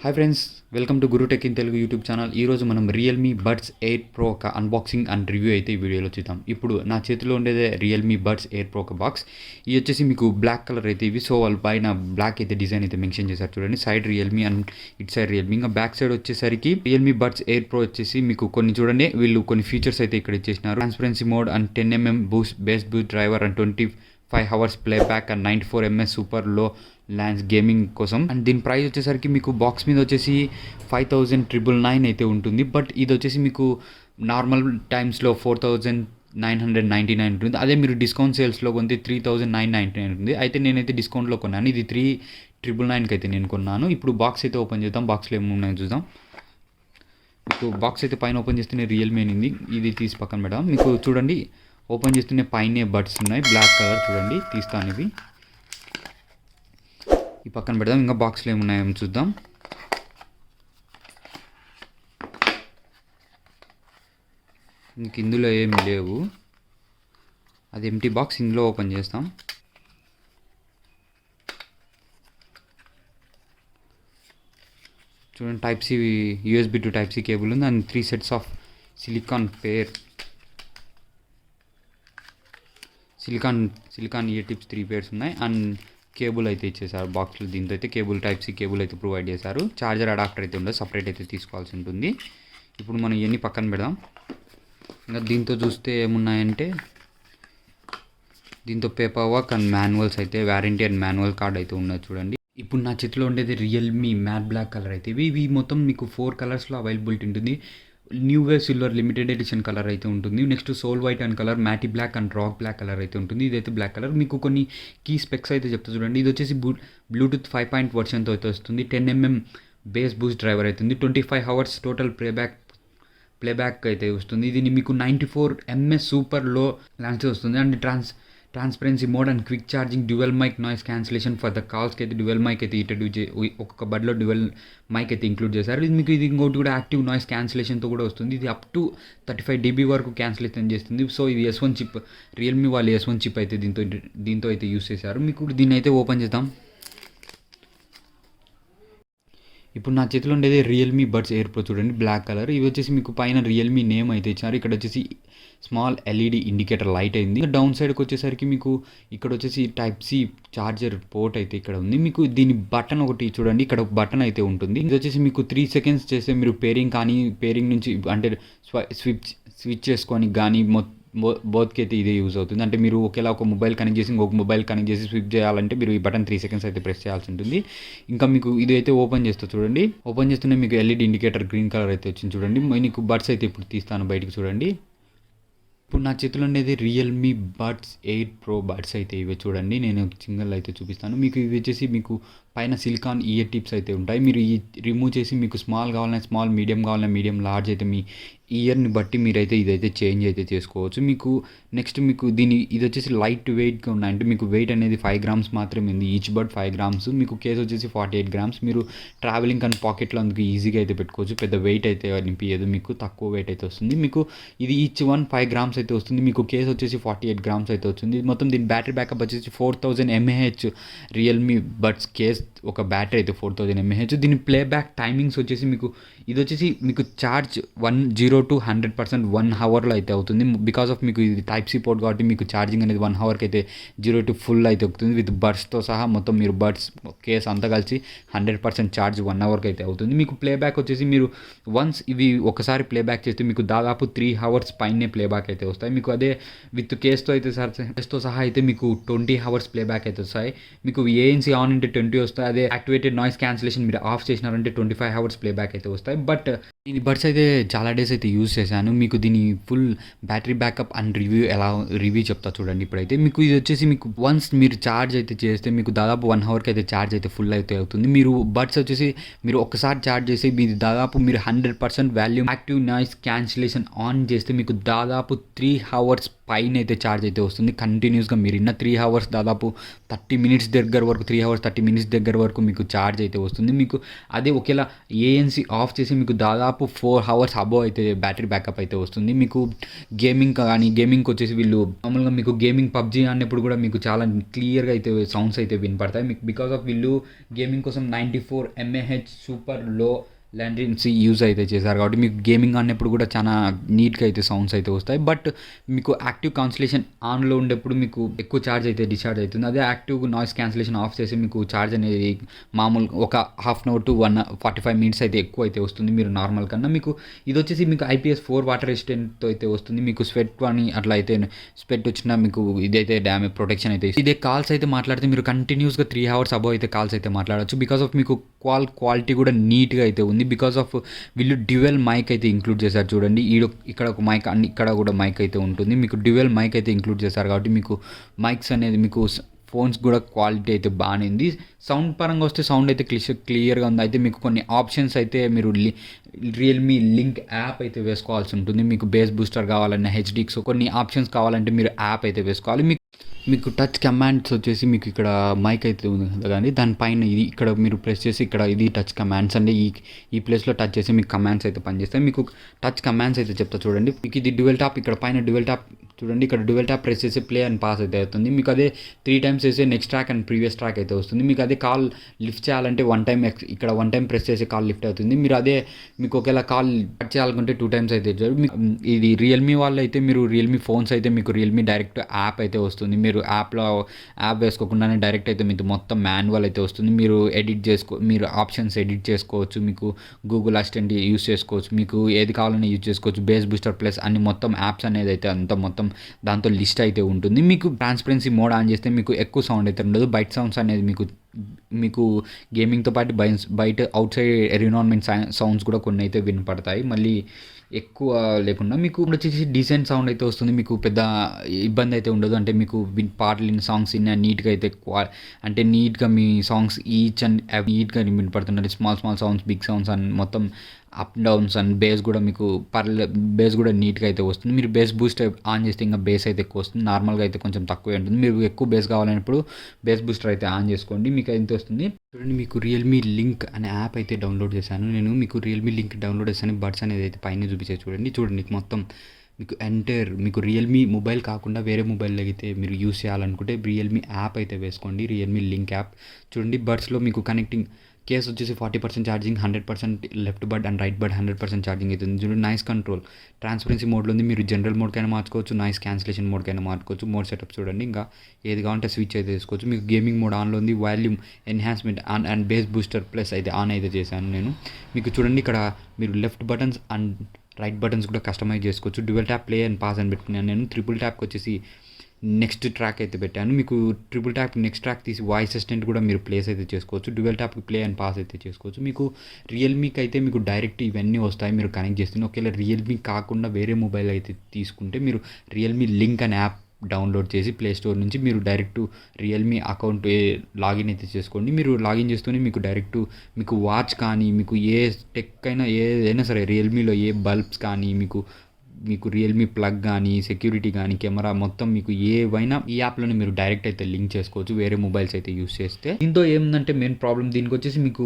Hi friends, welcome to Guru tech in Telugu YouTube channel. ఈరోజు మనం Realme buds air pro ఒక unboxing and review అయితే ఈ వీడియోలో చూద్దాం. ఇప్పుడు నా చేతిలో ఉండేదే రియల్మీ బడ్స్ ఎయిర్ ప్రో ఒక బాక్స్. ఇది వచ్చేసి మీకు బ్లాక్ కలర్ అయితే ఇవి. సో వాళ్ళు పైన బ్లాక్ అయితే డిజైన్ అయితే మెన్షన్ చేశారు చూడండి. Side realme and it side realme. ఇంకా బ్యాక్ సైడ్ వచ్చేసరికి రియల్మీ బడ్స్ ఎయిర్ ప్రో వచ్చేసి మీకు కొన్ని చూడండి, వీళ్ళు కొన్ని ఫీచర్స్ అయితే ఇక్కడ ఇచ్చేసినారు. Transparency mode and 10mm bass boost driver and 25 hours playback and 94 ms super low latency gaming కోసం. అండ్ దీని ప్రైస్ వచ్చేసరికి మీకు బాక్స్ మీద వచ్చేసి 5,999 అయితే ఉంటుంది. బట్ ఇది వచ్చేసి మీకు నార్మల్ టైమ్స్లో 4,999 ఉంటుంది. అదే మీరు డిస్కౌంట్ సేల్స్లో కొంటే 3,999 ఉంటుంది. అయితే నేనైతే డిస్కౌంట్లో కొన్నాను. ఇది 3,999కి అయితే నేను కొన్నాను. ఇప్పుడు బాక్స్ అయితే ఓపెన్ చేద్దాం. బాక్స్లో ఏమున్నాయో చూద్దాం. మీకు బాక్స్ అయితే పైన ఓపెన్ చేస్తేనే రియల్మీ అనింది. ఇది తీసి పక్కన పెడదాం. మీకు చూడండి, ఓపెన్ చేస్తూనే పైనే బడ్స్ ఉన్నాయి, బ్లాక్ కలర్. చూడండి, తీస్తాను ఇవి, ఈ పక్కన పెడదాం. ఇంకా బాక్స్లో ఏమున్నాయో చూద్దాం. ఇంక ఇందులో ఏమి లేవు, అది ఎంటీ బాక్స్. ఇందులో ఓపెన్ చేస్తాం. చూడండి, type C USB to type C cable ఉంది and 3 sets of silicone ear tips 3 pairs ఉన్నాయి. అండ్ కేబుల్ అయితే ఇచ్చేసారు బాక్స్లో. దీంతో అయితే కేబుల్ టైప్ సి కేబుల్ అయితే ప్రొవైడ్ చేశారు. చార్జర్ అడాప్టర్ అయితే ఉండదు, సపరేట్ అయితే తీసుకోవాల్సి ఉంటుంది. ఇప్పుడు మనం ఇవన్నీ పక్కన పెడదాం. ఇంకా దీంతో చూస్తే ఏమున్నాయంటే, దీంతో పేపర్ వర్క్ అండ్ మాన్యువల్స్ అయితే, వారంటీ అండ్ మాన్యువల్ కార్డ్ అయితే ఉన్నది చూడండి. ఇప్పుడు నా చేతిలో ఉండేది రియల్మీ మ్యాట్ బ్లాక్ కలర్ అయితే ఇవి మొత్తం మీకు 4 కలర్స్లో అవైలబిలిటీ ఉంటుంది. New wave silver limited edition colour అయితే ఉంటుంది. Next soul white and colour, matte black and rock black colour అయితే ఉంటుంది. ఇదైతే బ్లాక్ కలర్. మీకు కొన్ని కీ స్పెక్స్ అయితే చెప్తా చూడండి. ఇది వచ్చేసి బ్లూటూత్ 5 వర్షన్తో అయితే వస్తుంది. 10mm బేస్ బూస్ట్ డ్రైవర్ అవుతుంది. 25 hours టోటల్ ప్లేబ్యాక్ అయితే వస్తుంది. ఇది మీకు 94 ms సూపర్ లో ల్యాన్స్ వస్తుంది. And transparency mode and quick charging, dual mic noise cancellation for the కాల్స్కి అయితే డ్యువల్ మైక్ అయితే ఇంట్రడ్యూస్ ఒక్కొక్క బడ్లో డ్యువల్ మైక్ అయితే ఇంక్లూడ్ చేశారు. ఇది మీకు ఇది ఇంకోటి కూడా యాక్టివ్ నాయిస్ క్యాన్సిలేషన్తో కూడా వస్తుంది. ఇది అప్ టు 35 dB వరకు క్యాన్సిలేషన్ చేస్తుంది. సో ఇది S1 చిప్, రియల్మీ వాళ్ళు S1 చిప్ అయితే దీంతో అయితే యూస్ చేశారు. మీకు దీన్ని అయితే ఓపెన్ చేద్దాం. ఇప్పుడు నా చేతిలో ఉండేది రియల్మీ బడ్స్ ఎయిర్ ప్రో చూడండి, బ్లాక్ కలర్. ఇవి వచ్చేసి మీకు పైన రియల్మీ నేమ్ అయితే ఇచ్చారు. ఇక్కడ వచ్చేసి స్మాల్ LED ఇండికేటర్ లైట్ అయింది. డౌన్ సైడ్కి వచ్చేసరికి మీకు ఇక్కడ వచ్చేసి టైప్ సి చార్జర్ పోర్ట్ అయితే ఇక్కడ ఉంది. మీకు దీని బటన్ ఒకటి చూడండి, ఇక్కడ ఒక బటన్ అయితే ఉంటుంది. ఇది వచ్చేసి మీకు 3 seconds చేస్తే మీరు పేరింగ్ నుంచి అంటే స్విచ్ చేసుకొని కానీ బోత్కి అయితే ఇదే యూజ్ అవుతుంది. అంటే మీరు ఒకేలా ఒక మొబైల్ కనెక్ట్ చేసి ఇంకొక మొబైల్ కనెక్ట్ చేసి స్విప్ చేయాలంటే మీరు ఈ బటన్ 3 seconds అయితే ప్రెస్ చేయాల్సి ఉంటుంది. ఇంకా మీకు ఇది అయితే ఓపెన్ చేస్తే చూడండి, ఓపెన్ చేస్తూనే మీకు LED ఇండికేటర్ గ్రీన్ కలర్ అయితే వచ్చింది చూడండి. మీకు బడ్స్ అయితే ఇప్పుడు తీస్తాను బయటికి చూడండి. ఇప్పుడు నా చేతిలో ఉండేది Realme buds air pro buds అయితే ఇవి చూడండి. నేను సింగిల్ అయితే చూపిస్తాను మీకు. ఇవి వచ్చేసి మీకు పైన సిలికాన్ ఇయర్ టిప్స్ అయితే ఉంటాయి. మీరు ఈ రిమూవ్ చేసి మీకు స్మాల్ కావాలన్నా స్మాల్, మీడియం కావాలన్నా మీడియం, లార్జ్ అయితే మీ ఇయర్ని బట్టి మీరైతే ఇదైతే చేంజ్ అయితే చేసుకోవచ్చు. మీకు నెక్స్ట్ మీకు ఇది వచ్చేసి లైట్ వెయిట్గా ఉన్నాయి. అంటే మీకు వెయిట్ అనేది 5 grams మాత్రమే ఉంది. ఈచ్ బడ్ 5 grams. మీకు కేస్ వచ్చేసి 48 grams. మీరు ట్రావెలింగ్ అండ్ పాకెట్లో అందుకు ఈజీగా అయితే పెట్టుకోవచ్చు. పెద్ద వెయిట్ అయితే అనిపించదు, మీకు తక్కువ వెయిట్ అయితే వస్తుంది. మీకు ఇది ఈచ్ 5 grams అయితే వస్తుంది. మీకు కేస్ వచ్చేసి 48 grams అయితే వస్తుంది. మొత్తం దీని బ్యాటరీ బ్యాకప్ వచ్చేసి 4000 mAh రియల్మీ బడ్స్ కేస్ ఒక బ్యాటరీ అయితే 4000 mAh. దీని ప్లేబ్యాక్ టైమింగ్స్ వచ్చేసి మీకు ఇది వచ్చేసి మీకు ఛార్జ్ 0 to 100% 1 hourలో అయితే అవుతుంది. బికాస్ ఆఫ్ మీకు ఇది టైప్ సి పోర్ట్ కాబట్టి మీకు ఛార్జింగ్ అనేది 1 hourకి అయితే 0 to full అయితే అవుతుంది. విత్ బడ్స్తో సహా మొత్తం మీరు బడ్స్ కేస్ అంతా కలిసి 100% ఛార్జ్ 1 hourకి అయితే అవుతుంది. మీకు ప్లేబ్యాక్ వచ్చేసి మీరు వన్స్ ఇవి ఒకసారి ప్లేబ్యాక్ చేస్తే మీకు దాదాపు 3 hours పైనే ప్లేబ్యాక్ అయితే వస్తాయి. మీకు అదే విత్ కేస్తో సహా అయితే మీకు 20 hours ప్లేబ్యాక్ అయితే వస్తాయి. మీకు ANC ఆన్ అంటే 20 వస్తాయి. అదే యాక్టివేటెడ్ నాయిస్ క్యాన్సిలేషన్ మీరు ఆఫ్ చేసినారంటే 25 hours ప్లేబ్యాక్ అయితే వస్తాయి. బట్ ఈ బడ్స్ అయితే చాలా డేస్ అయితే యూజ్ చేశాను. మీకు దీని full battery backup and review చెప్తా చూడండి. ఇప్పుడైతే మీకు ఇది వచ్చేసి మీకు వన్స్ మీరు ఛార్జ్ అయితే చేస్తే మీకు దాదాపు 1 hourకి అయితే ఛార్జ్ అయితే ఫుల్ అయితే అవుతుంది. మీరు బడ్స్ వచ్చేసి మీరు ఒక్కసారి ఛార్జ్ చేసి మీరు దాదాపు మీరు 100% volume active noise cancellation on చేస్తే మీకు దాదాపు 3 hours పైన అయితే ఛార్జ్ అయితే వస్తుంది కంటిన్యూస్గా. మీరు 3 hours దాదాపు 30 minutes దగ్గర వరకు, 3 hours 30 minutes దగ్గర వరకు మీకు ఛార్జ్ అయితే వస్తుంది. మీకు అదే ఒకేలా ANC ఆఫ్ చేసి మీకు దాదాపు దాదాపు 4 అవర్స్ అబోవ్ అయితే బ్యాటరీ బ్యాకప్ అయితే వస్తుంది. మీకు గేమింగ్‌కి వచ్చేసి వీళ్ళు మామూలుగా మీకు గేమింగ్ పబ్‌జీ ఆడినప్పుడు కూడా మీకు చాలా క్లియర్‌గా అయితే సౌండ్స్ అయితే వినపడతాయి. మీకు బికాస్ ఆఫ్ వీళ్ళు గేమింగ్ కోసం 94 ఎంఏహెచ్ సూపర్ లో లాటెన్సీ యూజ్ అయితే చేశారు కాబట్టి మీకు గేమింగ్ ఆడినప్పుడు కూడా చాలా నీట్‌గా అయితే సౌండ్స్ అయితే వస్తాయి. బట్ మీకు యాక్టివ్ కాన్సలేషన్ ఆన్‌లో ఉండేప్పుడు మీకు ఎక్కువ ఛార్జ్ అయితే డిశ్చార్జ్ అవుతుంది. అదే యాక్టివ్ నాయిస్ క్యాన్సిలేషన్ ఆఫ్ చేసి మీకు ఛార్జ్ అనేది మామూలుగా ఒక half an hour to 45 minutes అయితే ఎక్కువ అయితే వస్తుంది మీరు నార్మల్ కన్నా. మీకు ఇది వచ్చేసి మీకు IPS4 వాటర్ రెసిస్టెంట్‌తో అయితే వస్తుంది. మీకు స్వెట్ అని అట్లా అయితే స్వెట్ వచ్చినా మీకు ఇదైతే డ్యామేజ్ ప్రొటెక్షన్ అయితే ఇదే. కాల్స్ అయితే మాట్లాడితే మీరు కంటిన్యూస్‌గా 3 అవర్స్ అబోవ్ అయితే కాల్స్ అయితే మాట్లాడొచ్చు. బికాస్ ఆఫ్ మీకు క్వాలిటీ కూడా నీట్‌గా అయితే ఉంది. బికాస్ ఆఫ్ వీళ్ళు డ్యూయల్ మైక్ అయితే ఇంక్లూడ్ చేశారు చూడండి. ఇక్కడ ఒక మైక్ అండ్ ఇక్కడ కూడా మైక్ అయితే ఉంటుంది. మీకు డ్యూయల్ మైక్ అయితే ఇంక్లూడ్ చేశారు కాబట్టి మీకు మైక్స్ అనేది మీకు ఫోన్స్ కూడా క్వాలిటీ అయితే బాగానే ఉంది. సౌండ్ పరంగా వస్తే సౌండ్ అయితే క్లియర్గా ఉంది. అయితే మీకు కొన్ని ఆప్షన్స్ అయితే మీరు రియల్మీ లింక్ యాప్ అయితే వేసుకోవాల్సి ఉంటుంది. మీకు బేస్ బూస్టర్ కావాలన్నా హెచ్డిక్స్ కొన్ని ఆప్షన్స్ కావాలంటే మీరు యాప్ అయితే వేసుకోవాలి. మీకు టచ్ కమాండ్స్ వచ్చేసి మీకు ఇక్కడ మైక్ అయితే ఉంది కదా, కానీ దానిపైన ఇది ఇక్కడ మీరు ప్రెస్ చేసి ఇక్కడ ఇది టచ్ కమాండ్స్ అండి. ఈ ప్లేస్లో టచ్ చేసి మీకు కమాండ్స్ అయితే పనిచేస్తాయి. మీకు టచ్ కమాండ్స్ అయితే చెప్తా చూడండి. మీకు ఇది డ్యూయల్ టాప్, ఇక్కడ పైన డ్యూయల్ టాప్ చూడండి. ఇక్కడ డ్యూయల్ టాప్ ప్రెస్ చేసి ప్లే అండ్ పాస్ అయితే అవుతుంది. మీకు అదే 3 టైమ్స్ చేసే next track and previous track అయితే వస్తుంది. మీకు అదే కాల్ లిఫ్ట్ చేయాలంటే ఇక్కడ 1 టైం ప్రెస్ చేసి కాల్ లిఫ్ట్ అవుతుంది. మీరు అదే మీకు ఒకవేళ కాల్ కట్ చేయాలనుకుంటే 2 టైమ్స్ అయితే ఇచ్చారు. ఇది రియల్మీ వాళ్ళు అయితే మీరు రియల్మీ ఫోన్స్ అయితే మీకు రియల్మీ డైరెక్ట్ యాప్ అయితే వస్తుంది. మీరు యాప్ వేసుకోకుండానే డైరెక్ట్ అయితే మీకు మొత్తం మాన్యువల్ అయితే వస్తుంది. మీరు ఆప్షన్స్ ఎడిట్ చేసుకోవచ్చు. మీకు గూగుల్ అసిస్టెంట్ యూస్ చేసుకోవచ్చు. మీకు ఏది కావాలన్నా యూజ్ చేసుకోవచ్చు. బేస్ బూస్టర్ ప్లస్ అన్ని మొత్తం యాప్స్ అనేది అయితే అంత మొత్తం దాంతో లిస్ట్ అయితే ఉంటుంది. మీకు ట్రాన్స్పరెన్సీ మోడ్ ఆన్ చేస్తే మీకు ఎక్కువ సౌండ్ అయితే ఉండదు. బైట్ సౌండ్స్ అనేది మీకు గేమింగ్తో పాటు బయట అవుట్ సైడ్ ఎన్విరాన్మెంట్ సౌండ్స్ కూడా కొన్ని అయితే వినపడతాయి. మళ్ళీ ఎక్కువ లేకుండా మీకు వచ్చేసి డీసెంట్ సౌండ్ అయితే వస్తుంది. మీకు పెద్ద ఇబ్బంది అయితే ఉండదు. అంటే మీకు పాటలు సాంగ్స్ నీట్గా అయితే అంటే నీట్గా మీ సాంగ్స్ ఈచ్ అండ్ నీట్గా వినపడుతుంటాయి. Small sounds, big sounds and మొత్తం అప్ డౌన్స్ అండ్ బేస్ కూడా మీకు బేస్ కూడా నీట్గా అయితే వస్తుంది. మీరు బేస్ బూస్ట్ ఆన్ చేస్తే ఇంకా బేస్ అయితే ఎక్కువ వస్తుంది. నార్మల్గా అయితే కొంచెం తక్కువే ఉంటుంది. మీరు ఎక్కువ బేస్ కావాలన్నప్పుడు బేస్ బూస్టర్ అయితే ఆన్ చేసుకోండి, మీకు ఎంత వస్తుంది చూడండి. మీకు రియల్మీ లింక్ అనే యాప్ అయితే డౌన్లోడ్ చేశాను నేను. మీకు రియల్మీ లింక్ డౌన్లోడ్ చేశాను. బడ్స్ అనేది అయితే పైన చూపించాను చూడండి మొత్తం మీకు రియల్మీ మొబైల్ కాకుండా వేరే మొబైల్ అయితే మీరు యూస్ చేయాలనుకుంటే రియల్మీ యాప్ అయితే వేసుకోండి. రియల్మీ లింక్ యాప్ చూడండి. బడ్స్లో మీకు కనెక్టింగ్ కేస్ వచ్చేసి 40% charging, 100% left bud and right bud 100% charging అవుతుంది. చూడండి నాయిస్ కంట్రోల్ ట్రాన్స్పరెన్సీ మోడ్లో ఉంది. మీరు జనరల్ మోడ్కైనా మార్చుకోవచ్చు, నాయిస్ క్యాన్సిలేషన్ మోడ్కైనా మార్చుకోవచ్చు. మోడ్ సెటప్ చూడండి. ఇంకా ఏది కావాలంటే స్విచ్ అయితే చేసుకోవచ్చు. మీకు గేమింగ్ మోడ్ ఆన్లో ఉంది. Volume enhancement and base booster plus అయితే ఆన్ అయితే చేశాను నేను. మీకు చూడండి ఇక్కడ మీరు left buttons and right buttons కూడా కస్టమైజ్ చేసుకోవచ్చు. Dual tap play and pass అని పెట్టుకున్నాను నేను. ట్రిపుల్ ట్యాప్కి వచ్చేసి నెక్స్ట్ ట్రాక్ అయితే పెట్టాను. మీకు ట్రిపుల్ ట్యాప్ నెక్స్ట్ ట్రాక్ తీసి వాయిస్ అసిస్టెంట్ కూడా మీరు ప్లేస్ అయితే చేసుకోవచ్చు. డ్యూయల్ ట్యాప్కి ప్లే అండ్ పాస్ అయితే చేసుకోవచ్చు. మీకు రియల్మీకి అయితే మీకు డైరెక్ట్ ఇవన్నీ వస్తాయి మీరు కనెక్ట్ చేస్తుంది. ఒకవేళ రియల్మీ కాకుండా వేరే మొబైల్ అయితే తీసుకుంటే మీరు రియల్మీ లింక్ అనే యాప్ డౌన్లోడ్ చేసి ప్లే స్టోర్ నుంచి మీరు డైరెక్ట్ రియల్మీ అకౌంట్ లాగిన్ అయితే చేసుకోండి. మీరు లాగిన్ చేస్తూనే మీకు డైరెక్ట్ మీకు వాచ్ కానీ మీకు ఏ టెక్ అయినా ఏదైనా సరే రియల్మీలో ఏ బల్బ్స్ కానీ మీకు రియల్మీ ప్లగ్ కానీ సెక్యూరిటీ కానీ కెమెరా మొత్తం మీకు ఏవైనా ఈ యాప్లోనే మీరు డైరెక్ట్ అయితే లింక్ చేసుకోవచ్చు వేరే మొబైల్స్ అయితే యూస్ చేస్తే. దీంతో ఏముందంటే మెయిన్ ప్రాబ్లం దీనికి వచ్చేసి మీకు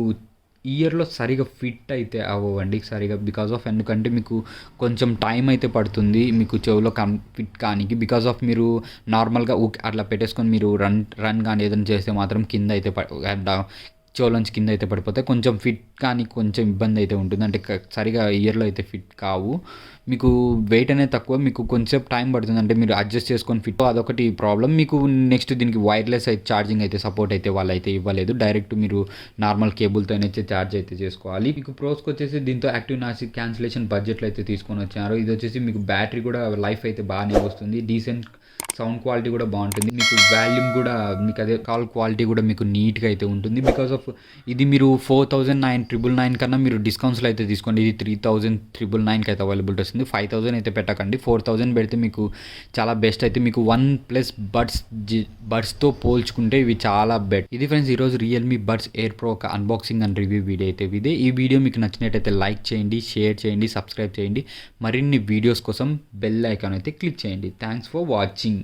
ఇయర్లో సరిగా ఫిట్ అయితే అవ్వండి సరిగా. బికాస్ ఆఫ్ ఎందుకంటే మీకు కొంచెం టైం అయితే పడుతుంది మీకు చెవులో ఫిట్ కానీ. బికాస్ ఆఫ్ మీరు నార్మల్గా అట్లా పెట్టేసుకొని మీరు రన్ కానీ ఏదైనా చేస్తే మాత్రం కింద అయితే చెవులోంచి కింద అయితే పడిపోతాయి. కొంచెం ఫిట్ కానీ కొంచెం ఇబ్బంది అయితే ఉంటుంది. అంటే సరిగా ఇయర్లో అయితే ఫిట్ కావు. మీకు వెయిట్ అనేది తక్కువ, మీకు కొంచెం టైం పడుతుంది. అంటే మీరు అడ్జస్ట్ చేసుకొని ఫిట్, అదొకటి ప్రాబ్లం. మీకు నెక్స్ట్ దీనికి వైర్లెస్ అయితే ఛార్జింగ్ అయితే సపోర్ట్ అయితే వాళ్ళు అయితే ఇవ్వలేదు. డైరెక్ట్ మీరు నార్మల్ కేబుల్తోనే ఛార్జ్ అయితే చేసుకోవాలి. మీకు ప్రోస్కి వచ్చేసి దీంతో యాక్టివ్ నాయిస్ క్యాన్సిలేషన్ బడ్జెట్లో అయితే తీసుకొని వచ్చారు. ఇది వచ్చేసి మీకు బ్యాటరీ కూడా లైఫ్ అయితే బాగానే వస్తుంది. డీసెంట్ సౌండ్ క్వాలిటీ కూడా బాగుంటుంది. మీకు వాల్యూమ్ కూడా మీకు అదే కాల్ క్వాలిటీ కూడా మీకు నీట్గా అయితే ఉంటుంది. బికాస్ ఆఫ్ ఇది మీరు 4,999 కన్నా మీరు డిస్కౌంట్స్లో అయితే తీసుకోండి. ఇది 3,999కి అయితే అవైలబిలిటీ వస్తుంది. 5,000 అయితే పెట్టకండి. 4,000 పెడితే మీకు చాలా బెస్ట్. అయితే మీకు OnePlus బడ్స్తో పోల్చుకుంటే ఇవి చాలా బెస్ట్. ఇది ఫ్రెండ్స్ ఈరోజు రియల్మీ బడ్స్ ఎయిర్ ప్రో ఒక అన్బాక్సింగ్ అండ్ రివ్యూ వీడియో అయితే ఇదే. ఈ వీడియో మీకు నచ్చినట్టయితే లైక్ చేయండి, షేర్ చేయండి, సబ్స్క్రైబ్ చేయండి. మరిన్ని వీడియోస్ కోసం బెల్ ఐకాన్ అయితే క్లిక్ చేయండి. Thanks for watching.